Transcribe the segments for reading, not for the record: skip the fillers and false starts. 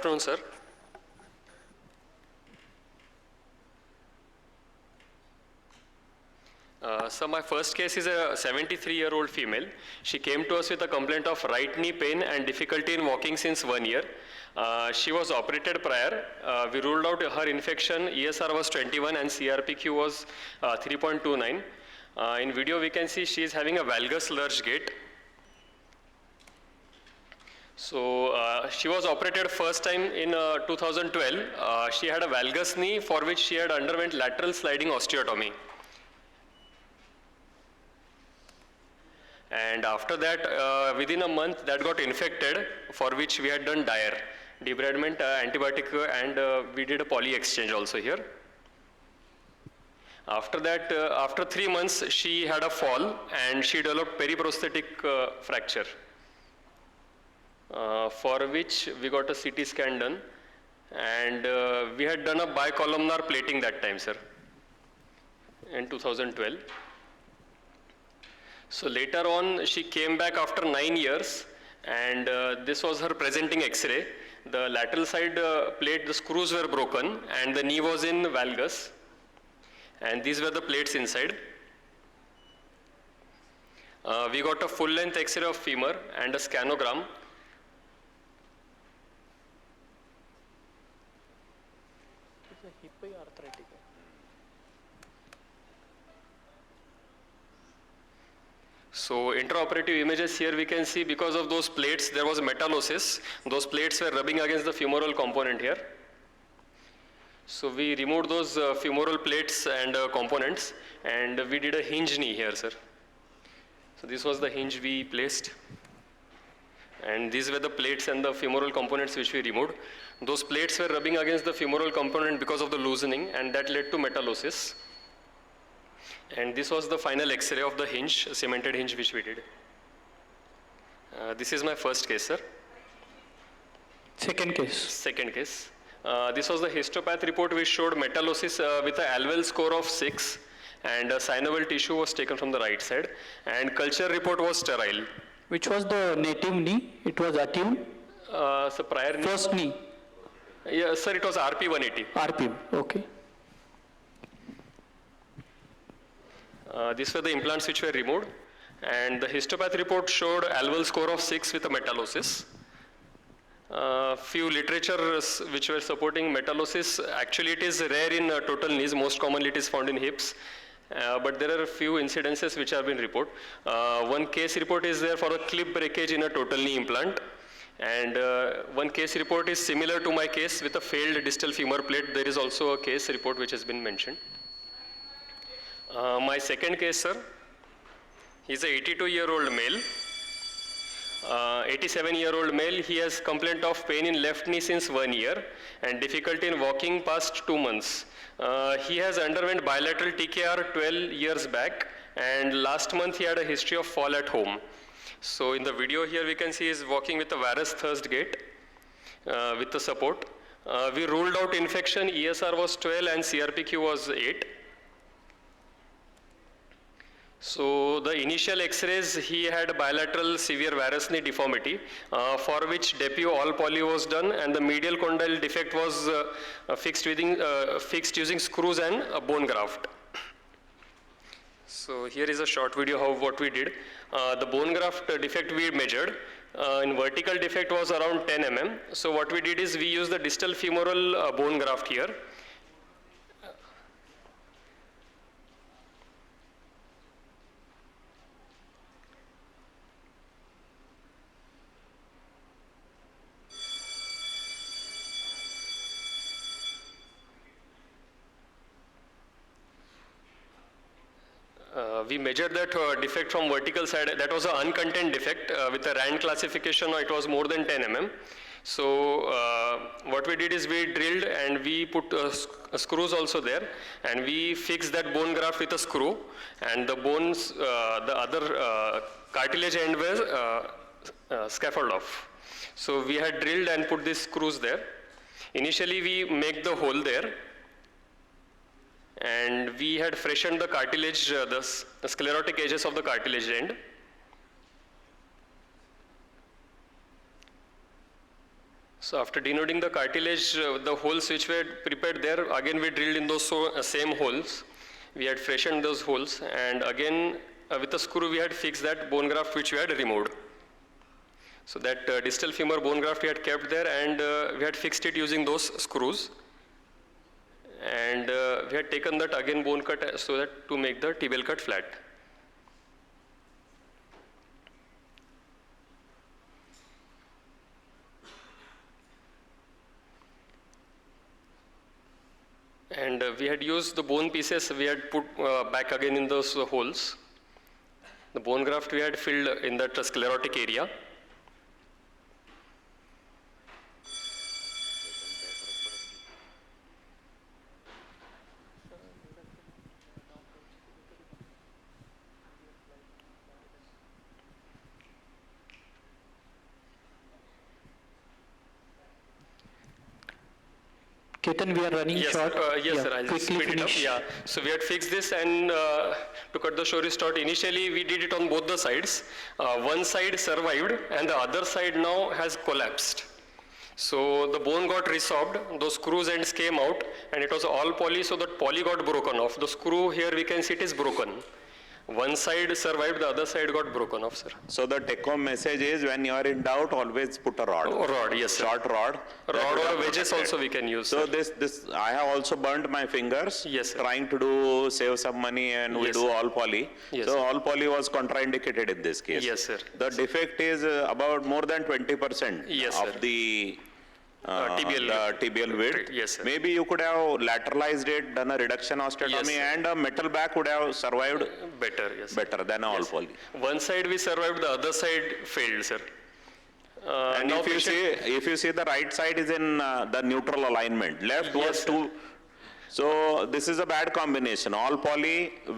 afternoon, sir. So my first case is a 73-year-old female. She came to us with a complaint of right knee pain and difficulty in walking since 1 year. She was operated prior. We ruled out her infection. ESR was 21 and CRPQ was 3.29. In video we can see she is having a valgus lurch gait. So she was operated first time in 2012. She had a valgus knee for which she had underwent lateral sliding osteotomy. And after that, within a month, that got infected, for which we had done DIAR, debridement, antibiotic, and we did a poly exchange also here. After that, after 3 months, she had a fall and she developed periprosthetic fracture, for which we got a CT scan done, and we had done a bicolumnar plating that time, sir, in 2012. So later on, she came back after 9 years, and this was her presenting X-ray. The lateral side plate, the screws were broken, and the knee was in valgus, and these were the plates inside. We got a full-length X-ray of femur and a scanogram. So intraoperative images here we can see because of those plates there was metallosis. Those plates were rubbing against the femoral component here. So we removed those femoral plates and components, and we did a hinge knee here, sir. So this was the hinge we placed, and these were the plates and the femoral components which we removed. Those plates were rubbing against the femoral component because of the loosening, and that led to metallosis. And this was the final X-ray of the hinge, cemented hinge which we did. This is my first case, sir. Second case. Second case. This was the histopath report which showed metallosis with an Alvel score of 6, and a synovial tissue was taken from the right side, and culture report was sterile. Which was the native knee? It was attuned? So prior knee. First knee? Yeah, sir, it was RP 180. RP, okay. These were the implants which were removed, and the histopath report showed Alvel score of 6 with a metallosis. Few literatures which were supporting metallosis. Actually it is rare in total knees, most commonly it is found in hips, but there are a few incidences which have been reported. One case report is there for a clip breakage in a total knee implant, and one case report is similar to my case with a failed distal femur plate. There is also a case report which has been mentioned. My second case, sir, he's a 82-year-old male. 87-year-old male. He has complaint of pain in left knee since 1 year and difficulty in walking past 2 months. He has underwent bilateral TKR 12 years back, and last month he had a history of fall at home. So in the video here we can see he's walking with a varus thrust gait with the support. We ruled out infection. ESR was 12 and CRPQ was 8. So the initial X-rays, he had bilateral severe varus knee deformity, for which DEPIO all poly was done, and the medial condyle defect was fixed using screws and a bone graft. So here is a short video of what we did. The bone graft defect we measured. In vertical defect was around 10 mm. So what we did is we used the distal femoral bone graft here. We measured that defect from vertical side. That was an uncontained defect with a RAND classification. It was more than 10 mm. So what we did is we drilled and we put screws also there, and we fixed that bone graft with a screw, and the bones, the other cartilage end was scaffold off. So we had drilled and put these screws there. Initially we make the hole there, and we had freshened the cartilage, the sclerotic edges of the cartilage end. So after denuding the cartilage, the holes which were prepared there, again we drilled in those same holes. We had freshened those holes, and again with a screw we had fixed that bone graft which we had removed. So that distal femur bone graft we had kept there, and we had fixed it using those screws. And we had taken that again bone cut so that to make the tibial cut flat. And we had used the bone pieces we had put back again in those holes. The bone graft we had filled in that sclerotic area. Ketan, we are running Yes, short. yes, Yeah, sir. I'll quickly speed it up. finish. Yeah. So we had fixed this, and to cut the story short, initially we did it on both the sides. One side survived, and the other side now has collapsed. So the bone got resorbed, those screws ends came out, and it was all poly, so that poly got broken off. The screw here we can see it is broken. One side survived, the other side got broken off, sir. So the take-home message is, when you are in doubt, always put a rod. Oh, rod, yes, sir. Short rod. Rod or wedges also we can use. So Sir. I have also burnt my fingers. Yes, sir. Trying to save some money, and we Yes, do sir. all poly. Yes, So sir. all poly was contraindicated in this case. Yes, sir. The defect is about more than 20% Yes, sir. of the tibial width. Yes, sir. Maybe you could have lateralized it, done a reduction osteotomy, Yes, sir. and a metal back would have survived Better, yes. better than all Yes. poly. One side we survived, the other side failed, sir. And now if you see the right side is in the neutral alignment, left was Yes, sir. two. So this is a bad combination. All poly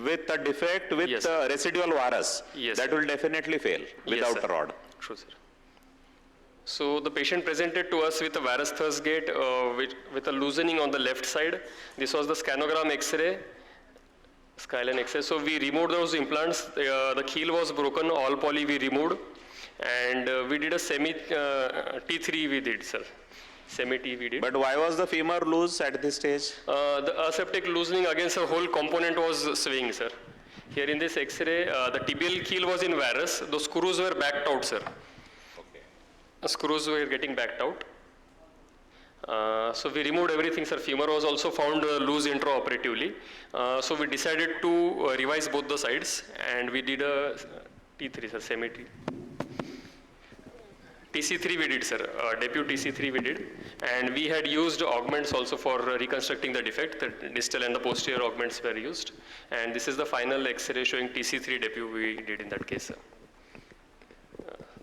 with a defect with Yes, sir. residual varus. Yes, That sir. will definitely fail without sir. a rod. True, sir. So the patient presented to us with a varus thirst gate with a loosening on the left side. This was the scanogram X-ray, skyline X-ray. So we removed those implants. The keel was broken, all poly we removed. And we did a semi T3 we did, sir. Semi T we did. But why was the femur loose at this stage? The aseptic loosening against the whole component was swinging, sir. Here in this X-ray, the tibial keel was in varus. Those screws were backed out, sir. The screws were getting backed out. So we removed everything, sir. Femur was also found loose intraoperatively. So we decided to revise both the sides, and we did a T3, sir, semi-T. TC3 we did, sir. Debut TC3 we did. And we had used augments also for reconstructing the defect. The distal and the posterior augments were used. And this is the final X-ray showing TC3 debut we did in that case, sir.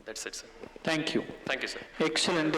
That's it, sir. Thank you. Thank you, sir. Excellent.